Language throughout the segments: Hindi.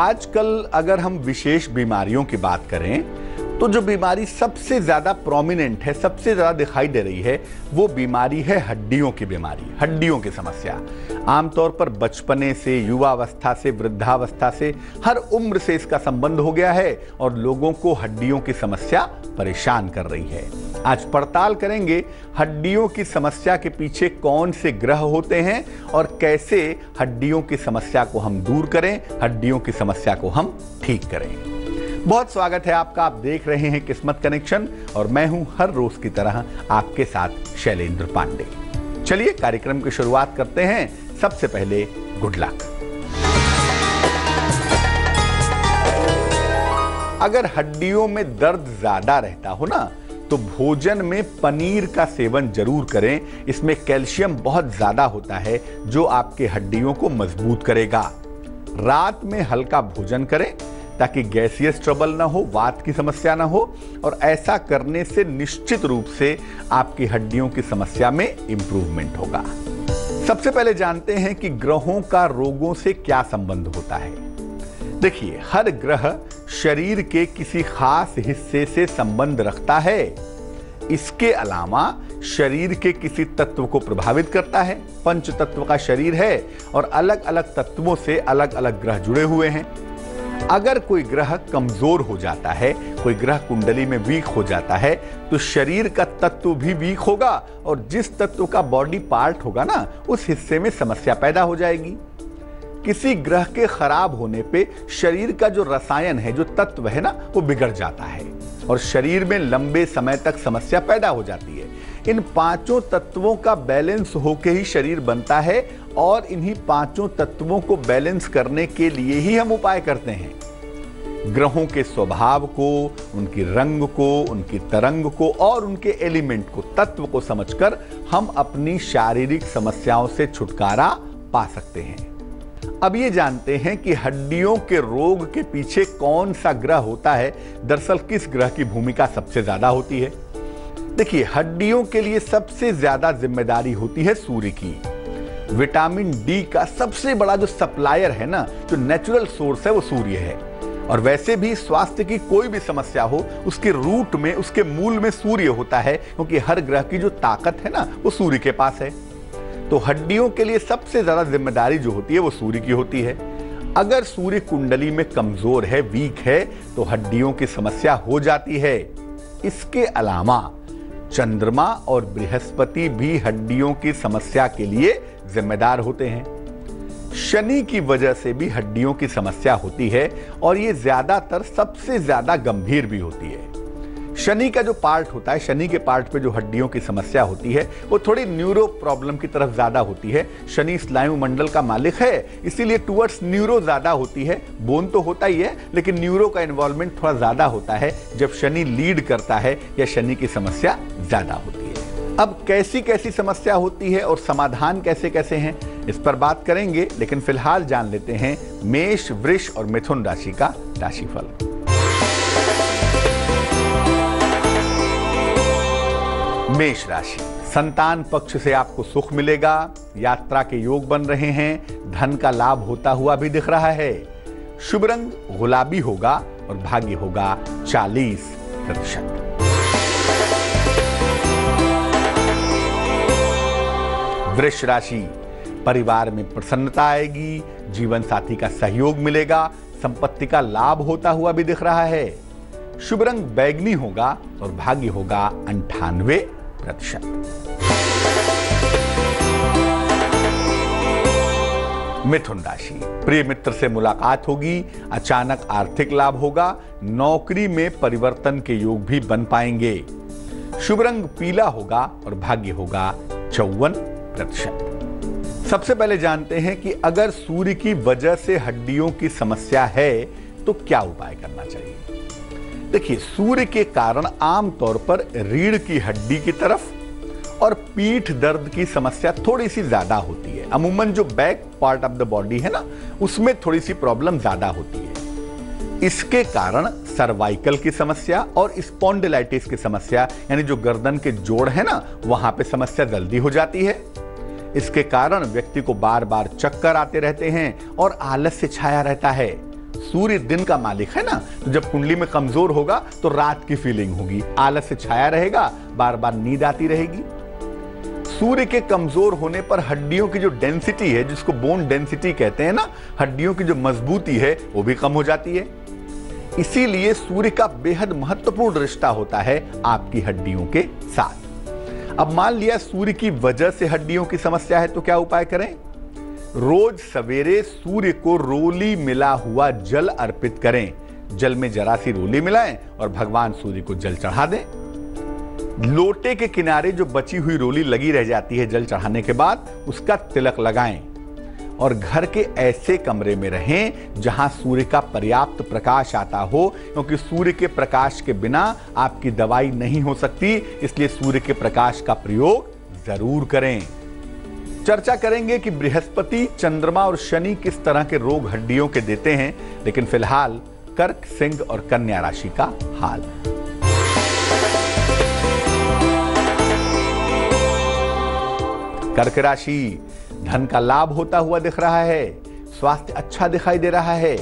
आजकल अगर हम विशेष बीमारियों की बात करें तो जो बीमारी सबसे ज्यादा प्रोमिनेंट है, सबसे ज्यादा दिखाई दे रही है, वो बीमारी है हड्डियों की बीमारी, हड्डियों की समस्या। आमतौर पर बचपने से, युवावस्था से, वृद्धावस्था से, हर उम्र से इसका संबंध हो गया है और लोगों को हड्डियों की समस्या परेशान कर रही है। आज पड़ताल करेंगे हड्डियों की समस्या के पीछे कौन से ग्रह होते हैं और कैसे हड्डियों की समस्या को हम दूर करें, हड्डियों की समस्या को हम ठीक करें। बहुत स्वागत है आपका, आप देख रहे हैं किस्मत कनेक्शन और मैं हूं हर रोज की तरह आपके साथ शैलेंद्र पांडे। चलिए कार्यक्रम की शुरुआत करते हैं। सबसे पहले गुड लक। अगर हड्डियों में दर्द ज्यादा रहता हो ना तो भोजन में पनीर का सेवन जरूर करें। इसमें कैल्शियम बहुत ज्यादा होता है जो आपके हड्डियों को मजबूत करेगा। रात में हल्का भोजन करें ताकि गैसियस ट्रबल ना हो, वात की समस्या ना हो, और ऐसा करने से निश्चित रूप से आपकी हड्डियों की समस्या में इंप्रूवमेंट होगा। सबसे पहले जानते हैं कि ग्रहों का रोगों से क्या संबंध होता है। देखिए, हर ग्रह शरीर के किसी खास हिस्से से संबंध रखता है। इसके अलावा शरीर के किसी तत्व को प्रभावित करता है। पंच तत्व का शरीर है और अलग अलग तत्वों से अलग अलग ग्रह जुड़े हुए हैं। अगर कोई ग्रह कमजोर हो जाता है, कोई ग्रह कुंडली में वीक हो जाता है, तो शरीर का तत्व भी वीक होगा और जिस तत्व का बॉडी पार्ट होगा ना, उस हिस्से में समस्या पैदा हो जाएगी। किसी ग्रह के खराब होने पे शरीर का जो रसायन है, जो तत्व है ना, वो बिगड़ जाता है और शरीर में लंबे समय तक समस्या पैदा हो जाती है। इन पांचों तत्वों का बैलेंस होके ही शरीर बनता है और इन्हीं पांचों तत्वों को बैलेंस करने के लिए ही हम उपाय करते हैं। ग्रहों के स्वभाव को, उनकी रंग को, उनकी तरंग को और उनके एलिमेंट को, तत्व को समझकर हम अपनी शारीरिक समस्याओं से छुटकारा पा सकते हैं। अब ये जानते हैं कि हड्डियों के रोग के पीछे कौन सा ग्रह होता है। दरअसल किस ग्रह की भूमिका सबसे ज्यादा होती है। देखिए, हड्डियों के लिए सबसे ज्यादा जिम्मेदारी होती है सूर्य की। विटामिन डी का सबसे बड़ा जो सप्लायर है ना, जो नेचुरल सोर्स है, वो सूर्य है। और वैसे भी स्वास्थ्य की कोई भी समस्या हो, उसके रूट में, उसके मूल में सूर्य होता है, क्योंकि हर ग्रह की जो ताकत है ना, वो सूर्य के पास है। तो हड्डियों के लिए सबसे ज्यादा जिम्मेदारी जो होती है वो सूर्य की होती है। अगर सूर्य कुंडली में कमजोर है, वीक है, तो हड्डियों की समस्या हो जाती है। इसके अलावा चंद्रमा और बृहस्पति भी हड्डियों की समस्या के लिए जिम्मेदार होते हैं। शनि की वजह से भी हड्डियों की समस्या होती है और ये ज्यादातर सबसे ज्यादा गंभीर भी होती है। शनि का जो पार्ट होता है, शनि के पार्ट पे जो हड्डियों की समस्या होती है, वो थोड़ी न्यूरो प्रॉब्लम की तरफ ज्यादा होती है। शनि स्नायु मंडल का मालिक है, इसीलिए टुवर्ड्स न्यूरो ज्यादा होती है। बोन तो होता ही है, लेकिन न्यूरो का इन्वॉल्वमेंट थोड़ा ज्यादा होता है जब शनि लीड करता है या शनि की समस्या ज्यादा होती है। अब कैसी कैसी समस्या होती है और समाधान कैसे कैसे हैं, इस पर बात करेंगे, लेकिन फिलहाल जान लेते हैं मेष, वृष और मिथुन राशि का राशिफल। मेष राशि, संतान पक्ष से आपको सुख मिलेगा, यात्रा के योग बन रहे हैं, धन का लाभ होता हुआ भी दिख रहा है। शुभ रंग गुलाबी होगा और भाग्य होगा 40%। वृष राशि, परिवार में प्रसन्नता आएगी, जीवन साथी का सहयोग मिलेगा, संपत्ति का लाभ होता हुआ भी दिख रहा है। शुभ रंग बैगनी होगा और भाग्य होगा 98%। मिथुन राशि, प्रिय मित्र से मुलाकात होगी, अचानक आर्थिक लाभ होगा, नौकरी में परिवर्तन के योग भी बन पाएंगे। शुभ रंग पीला होगा और भाग्य होगा 54%। सबसे पहले जानते हैं कि अगर सूर्य की वजह से हड्डियों की समस्या है तो क्या उपाय करना चाहिए। देखिए, सूर्य के कारण आमतौर पर रीढ़ की हड्डी की तरफ और पीठ दर्द की समस्या थोड़ी सी ज्यादा होती है। अमूमन जो back part of the body है ना, उसमें थोड़ी सी प्रॉब्लम ज्यादा होती है। इसके कारण सर्वाइकल की समस्या और स्पॉन्डिलाइटिस की समस्या, यानी जो गर्दन के जोड़ है ना, वहां पे समस्या जल्दी हो जाती है। इसके कारण व्यक्ति को बार बार चक्कर आते रहते हैं और आलस से छाया रहता है। सूर्य दिन का मालिक है ना, तो जब कुंडली में कमजोर होगा तो रात की फीलिंग होगी, आलस से छाया रहेगा, बार बार नींद आती रहेगी। सूर्य के कमजोर होने पर हड्डियों की जो डेंसिटी है, जिसको बोन डेंसिटी कहते हैं ना, हड्डियों की जो मजबूती है वो भी कम हो जाती है। इसीलिए सूर्य का बेहद महत्वपूर्ण रिश्ता होता है आपकी हड्डियों के साथ। अब मान लिया सूर्य की वजह से हड्डियों की समस्या है, तो क्या उपाय करें? रोज सवेरे सूर्य को रोली मिला हुआ जल अर्पित करें। जल में जरा सी रोली मिलाएं और भगवान सूर्य को जल चढ़ा दें। लोटे के किनारे जो बची हुई रोली लगी रह जाती है जल चढ़ाने के बाद, उसका तिलक लगाएं और घर के ऐसे कमरे में रहें जहां सूर्य का पर्याप्त प्रकाश आता हो, क्योंकि सूर्य के प्रकाश के बिना आपकी दवाई नहीं हो सकती। इसलिए सूर्य के प्रकाश का प्रयोग जरूर करें। चर्चा करेंगे कि बृहस्पति, चंद्रमा और शनि किस तरह के रोग हड्डियों के देते हैं, लेकिन फिलहाल कर्क, सिंह और कन्या राशि का हाल। कर्क राशि, धन का लाभ होता हुआ दिख रहा है, स्वास्थ्य अच्छा दिखाई दे रहा है,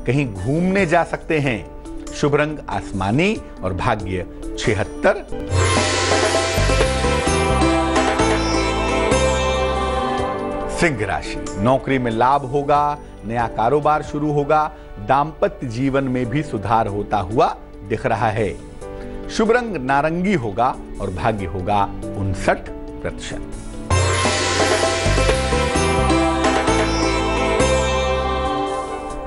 कहीं घूमने जा सकते हैं। शुभ रंग आसमानी और भाग्य 76। सिंह राशि, नौकरी में लाभ होगा, नया कारोबार शुरू होगा, दाम्पत्य जीवन में भी सुधार होता हुआ दिख रहा है। शुभ रंग नारंगी होगा और भाग्य होगा 59%।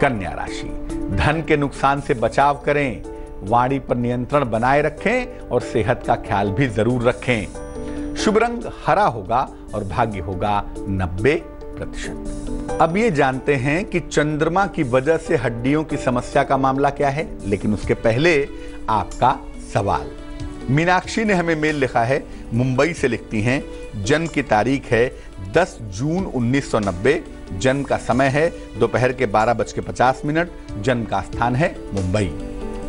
कन्या राशि, धन के नुकसान से बचाव करें, वाणी पर नियंत्रण बनाए रखें और सेहत का ख्याल भी जरूर रखें। शुभ रंग हरा होगा और भाग्य होगा 90%। अब ये जानते हैं कि चंद्रमा की वजह से हड्डियों की समस्या का मामला क्या है, लेकिन उसके पहले आपका सवाल। मीनाक्षी ने हमें मेल लिखा है, मुंबई से लिखती हैं, जन्म की तारीख है 10 जून 1990, जन्म का समय है दोपहर के 12:50, जन्म का स्थान है मुंबई।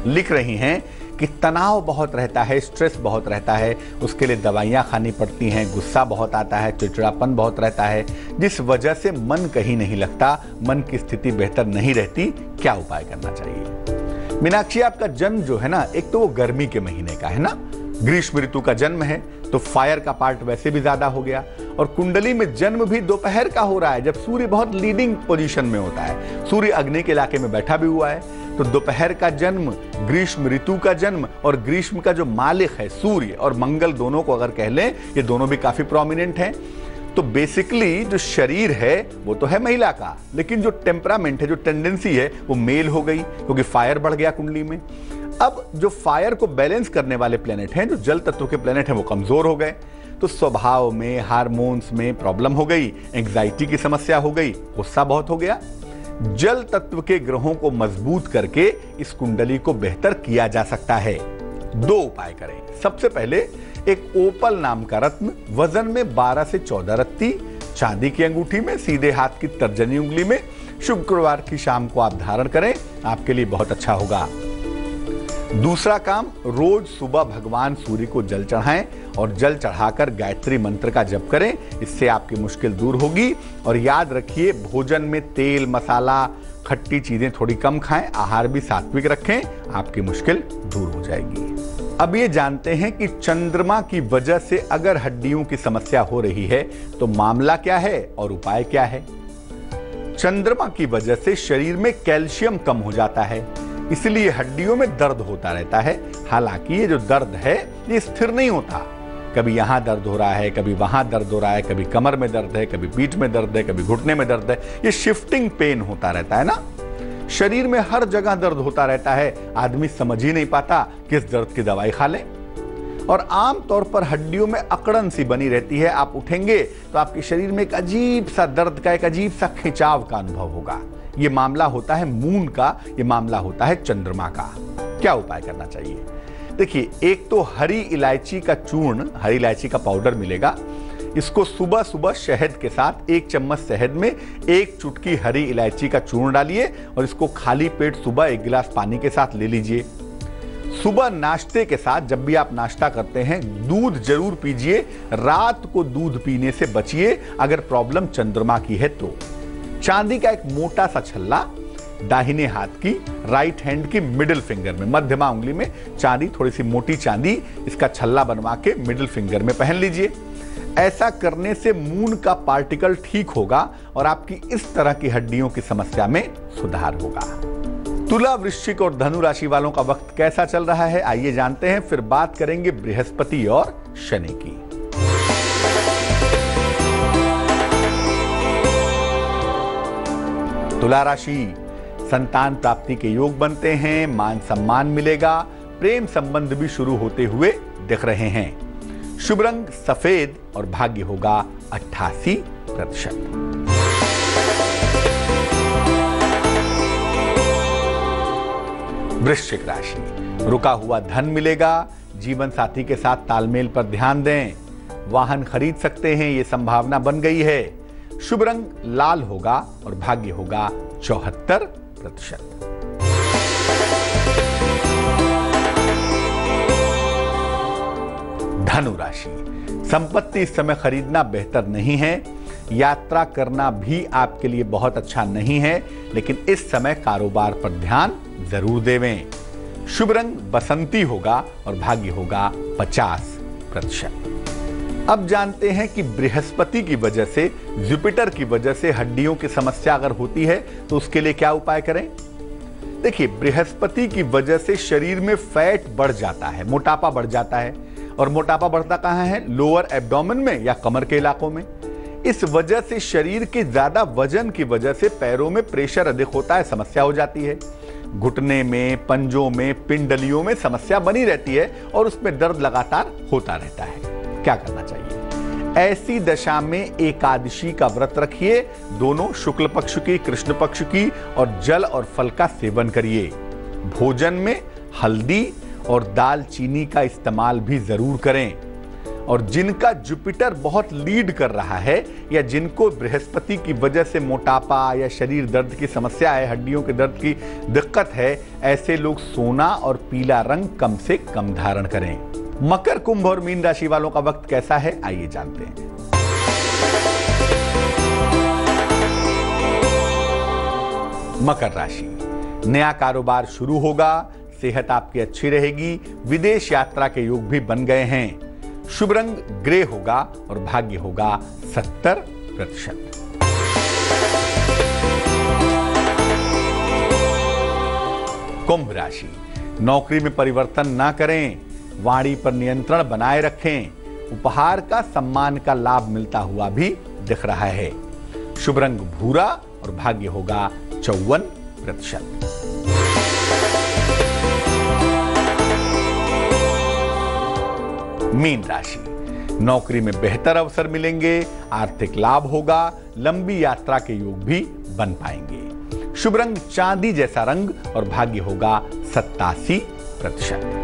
लिख रही हैं कि तनाव बहुत रहता है, स्ट्रेस बहुत रहता है, उसके लिए दवाइयाँ खानी पड़ती हैं, गुस्सा बहुत आता है, चिड़चिड़ापन बहुत रहता है, जिस वजह से मन कहीं नहीं लगता, मन की स्थिति बेहतर नहीं रहती। क्या उपाय करना चाहिए? मीनाक्षी, आपका जन्म जो है ना, एक तो वो गर्मी के महीने का है ना, ग्रीष्म ऋतु का जन्म है, तो फायर का पार्ट वैसे भी ज्यादा हो गया, और कुंडली में जन्म भी दोपहर का हो रहा है, जब सूर्य बहुत लीडिंग पोजीशन में होता है। सूर्य अग्नि के इलाके में बैठा भी हुआ है, तो दोपहर का जन्म, ग्रीष्म ऋतु का जन्म, और ग्रीष्म का जो मालिक है सूर्य और मंगल, दोनों को अगर कह लें, ये दोनों भी काफी प्रोमिनेंट हैं। तो बेसिकली जो शरीर है वो तो है महिला का, लेकिन जो टेम्परामेंट है, जो टेंडेंसी है, वो मेल हो गई, क्योंकि फायर बढ़ गया कुंडली में। अब जो फायर को बैलेंस करने वाले प्लेनेट हैं, जो जल तत्व के प्लेनेट हैं, वो कमजोर हो गए, तो स्वभाव में, हार्मोन्स में प्रॉब्लम हो गई, एंग्जाइटी की समस्या हो गई, गुस्सा बहुत हो गया। जल तत्व के ग्रहों को मजबूत करके इस कुंडली को बेहतर किया जा सकता है। 2 उपाय करें। सबसे पहले एक ओपल नाम का रत्न, वजन में 12 से 14 रत्ती, चांदी की अंगूठी में, सीधे हाथ की तर्जनी उंगली में, शुक्रवार की शाम को आप धारण करें, आपके लिए बहुत अच्छा होगा। दूसरा काम, रोज सुबह भगवान सूर्य को जल चढ़ाएं और जल चढ़ाकर गायत्री मंत्र का जप करें, इससे आपकी मुश्किल दूर होगी। और याद रखिए, भोजन में तेल, मसाला, खट्टी चीजें थोड़ी कम खाएं, आहार भी सात्विक रखें, आपकी मुश्किल दूर हो जाएगी। अब ये जानते हैं कि चंद्रमा की वजह से अगर हड्डियों की समस्या हो रही है तो मामला क्या है और उपाय क्या है। चंद्रमा की वजह से शरीर में कैल्शियम कम हो जाता है, इसलिए हड्डियों में दर्द होता रहता है। हालांकि ये जो दर्द है ये स्थिर नहीं होता, कभी यहां दर्द हो रहा है, कभी वहां दर्द हो रहा है, कभी कमर में दर्द है, कभी पीठ में दर्द है, कभी घुटने में दर्द है, ये शिफ्टिंग पेन होता रहता है ना। शरीर में हर जगह दर्द होता रहता है, आदमी समझ ही नहीं पाता किस दर्द की दवाई खा ले। और आम तौर पर हड्डियों में अकड़न सी बनी रहती है, आप उठेंगे तो आपके शरीर में एक अजीब सा दर्द का, एक अजीब सा खिंचाव का अनुभव होगा। ये मामला होता है मून का, ये मामला होता है चंद्रमा का। क्या उपाय करना चाहिए? देखिए, एक तो हरी इलायची का चूर्ण, हरी इलायची का पाउडर मिलेगा, इसको सुबह सुबह शहद के साथ 1 चम्मच शहद में 1 चुटकी हरी इलायची का चूर्ण डालिए और इसको खाली पेट सुबह 1 गिलास पानी के साथ ले लीजिए। सुबह नाश्ते के साथ, जब भी आप नाश्ता करते हैं, दूध जरूर पीजिए, रात को दूध पीने से बचिए अगर प्रॉब्लम चंद्रमा की है तो। चांदी का एक मोटा सा छल्ला दाहिने हाथ की राइट हैंड की मिडिल फिंगर में, मध्यमा उंगली में चांदी, थोड़ी सी मोटी चांदी, इसका छल्ला बनवा के मिडिल फिंगर में पहन लीजिए। ऐसा करने से मून का पार्टिकल ठीक होगा और आपकी इस तरह की हड्डियों की समस्या में सुधार होगा। तुला, वृश्चिक और धनु राशि वालों का वक्त कैसा चल रहा है, आइए जानते हैं, फिर बात करेंगे बृहस्पति और शनि की। तुला राशि, संतान प्राप्ति के योग बनते हैं, मान सम्मान मिलेगा, प्रेम संबंध भी शुरू होते हुए दिख रहे हैं। शुभ रंग सफेद और भाग्य होगा 88%। वृश्चिक राशि, रुका हुआ धन मिलेगा, जीवन साथी के साथ तालमेल पर ध्यान दें, वाहन खरीद सकते हैं, ये संभावना बन गई है। शुभ रंग लाल होगा और भाग्य होगा 74%। धनु राशि, संपत्ति इस समय खरीदना बेहतर नहीं है, यात्रा करना भी आपके लिए बहुत अच्छा नहीं है, लेकिन इस समय कारोबार पर ध्यान जरूर देवें। शुभ रंग बसंती होगा और भाग्य होगा 50%। अब जानते हैं कि बृहस्पति की वजह से, जुपिटर की वजह से हड्डियों की समस्या अगर होती है तो उसके लिए क्या उपाय करें। देखिए, बृहस्पति की वजह से शरीर में फैट बढ़ जाता है, मोटापा बढ़ जाता है, और मोटापा बढ़ता कहाँ है, लोअर एब्डोमेन में या कमर के इलाकों में। इस वजह से शरीर के ज्यादा वजन की वजह से पैरों में प्रेशर अधिक होता है, समस्या हो जाती है। घुटने में, पंजों में, पिंडलियों में समस्या बनी रहती है और उसमें दर्द लगातार होता रहता है। क्या करना चाहिए? ऐसी दशा में एकादशी का व्रत रखिए, दोनों शुक्ल पक्ष की, कृष्ण पक्ष की, और जल और फल का सेवन करिए। भोजन में हल्दी और दालचीनी का इस्तेमाल भी जरूर करें। और जिनका जुपिटर बहुत लीड कर रहा है या जिनको बृहस्पति की वजह से मोटापा या शरीर दर्द की समस्या है, हड्डियों के दर्द की दिक्कत है, ऐसे लोग सोना और पीला रंग कम से कम धारण करें। मकर, कुंभ और मीन राशि वालों का वक्त कैसा है, आइए जानते हैं। मकर राशि, नया कारोबार शुरू होगा, सेहत आपकी अच्छी रहेगी, विदेश यात्रा के योग भी बन गए हैं। शुभ रंग ग्रे होगा और भाग्य होगा 70%। कुंभ राशि, नौकरी में परिवर्तन ना करें, वाणी पर नियंत्रण बनाए रखें, उपहार का, सम्मान का लाभ मिलता हुआ भी दिख रहा है। शुभ रंग भूरा और भाग्य होगा 54%। मीन राशि, नौकरी में बेहतर अवसर मिलेंगे, आर्थिक लाभ होगा, लंबी यात्रा के योग भी बन पाएंगे। शुभ रंग चांदी जैसा रंग और भाग्य होगा 87%।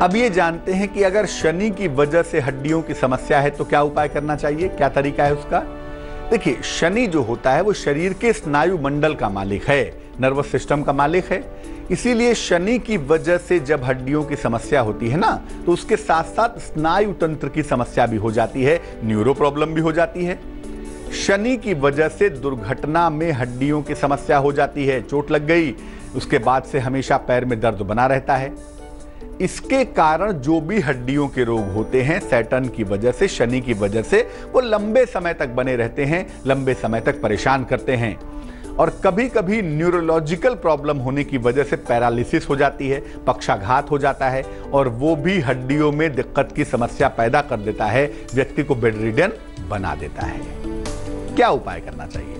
अब ये जानते हैं कि अगर शनि की वजह से हड्डियों की समस्या है तो क्या उपाय करना चाहिए, क्या तरीका है उसका। देखिए, शनि जो होता है वो शरीर के स्नायु मंडल का मालिक है, नर्वस सिस्टम का मालिक है। इसीलिए शनि की वजह से जब हड्डियों की समस्या होती है ना, तो उसके साथ साथ स्नायु तंत्र की समस्या भी हो जाती है, न्यूरो प्रॉब्लम भी हो जाती है। शनि की वजह से दुर्घटना में हड्डियों की समस्या हो जाती है, चोट लग गई, उसके बाद से हमेशा पैर में दर्द बना रहता है। इसके कारण जो भी हड्डियों के रोग होते हैं, सैटर्न की वजह से, शनि की वजह से, वो लंबे समय तक बने रहते हैं, लंबे समय तक परेशान करते हैं। और कभी कभी न्यूरोलॉजिकल प्रॉब्लम होने की वजह से पैरालिसिस हो जाती है, पक्षाघात हो जाता है, और वो भी हड्डियों में दिक्कत की समस्या पैदा कर देता है, व्यक्ति को बेडरिडन बना देता है। क्या उपाय करना चाहिए?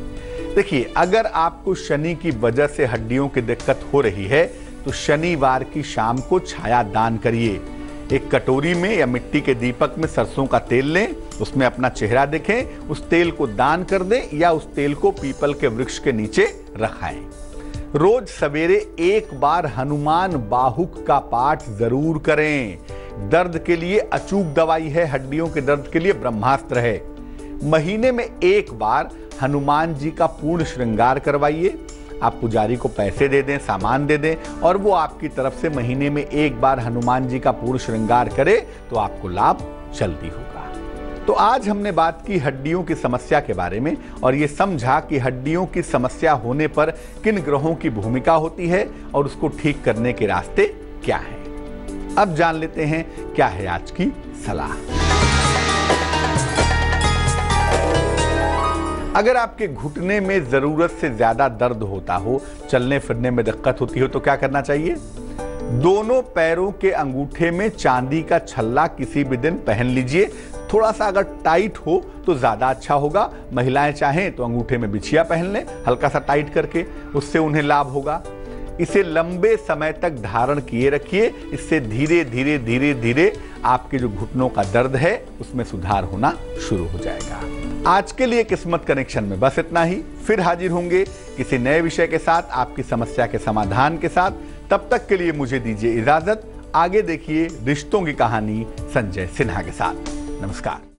देखिए, अगर आपको शनि की वजह से हड्डियों की दिक्कत हो रही है तो शनिवार की शाम को छाया दान करिए। एक कटोरी में या मिट्टी के दीपक में सरसों का तेल लें, उसमें अपना चेहरा देखें, उस तेल को दान कर दें या उस तेल को पीपल के वृक्ष के नीचे रखाएं। रोज सवेरे एक बार हनुमान बाहुक का पाठ जरूर करें। दर्द के लिए अचूक दवाई है, हड्डियों के दर्द के लिए ब्रह्मास्त्र है। महीने में एक बार हनुमान जी का पूर्ण श्रृंगार करवाइए। आप पुजारी को पैसे दे दें, सामान दे दें, और वो आपकी तरफ से महीने में एक बार हनुमान जी का पूर्ण श्रृंगार करे तो आपको लाभ जल्दी होगा। तो आज हमने बात की हड्डियों की समस्या के बारे में और ये समझा कि हड्डियों की समस्या होने पर किन ग्रहों की भूमिका होती है और उसको ठीक करने के रास्ते क्या हैं। अब जान लेते हैं क्या है आज की सलाह। अगर आपके घुटने में जरूरत से ज्यादा दर्द होता हो, चलने फिरने में दिक्कत होती हो, तो क्या करना चाहिए? दोनों पैरों के अंगूठे में चांदी का छल्ला किसी भी दिन पहन लीजिए। थोड़ा सा अगर टाइट हो तो ज्यादा अच्छा होगा। महिलाएं चाहें तो अंगूठे में बिछिया पहन लें हल्का सा टाइट करके, उससे उन्हें लाभ होगा। इसे लंबे समय तक धारण किए रखिए। इससे धीरे धीरे धीरे धीरे आपके जो घुटनों का दर्द है उसमें सुधार होना शुरू हो जाएगा। आज के लिए किस्मत कनेक्शन में बस इतना ही। फिर हाजिर होंगे किसी नए विषय के साथ, आपकी समस्या के समाधान के साथ। तब तक के लिए मुझे दीजिए इजाजत। आगे देखिए रिश्तों की कहानी संजय सिन्हा के साथ। नमस्कार।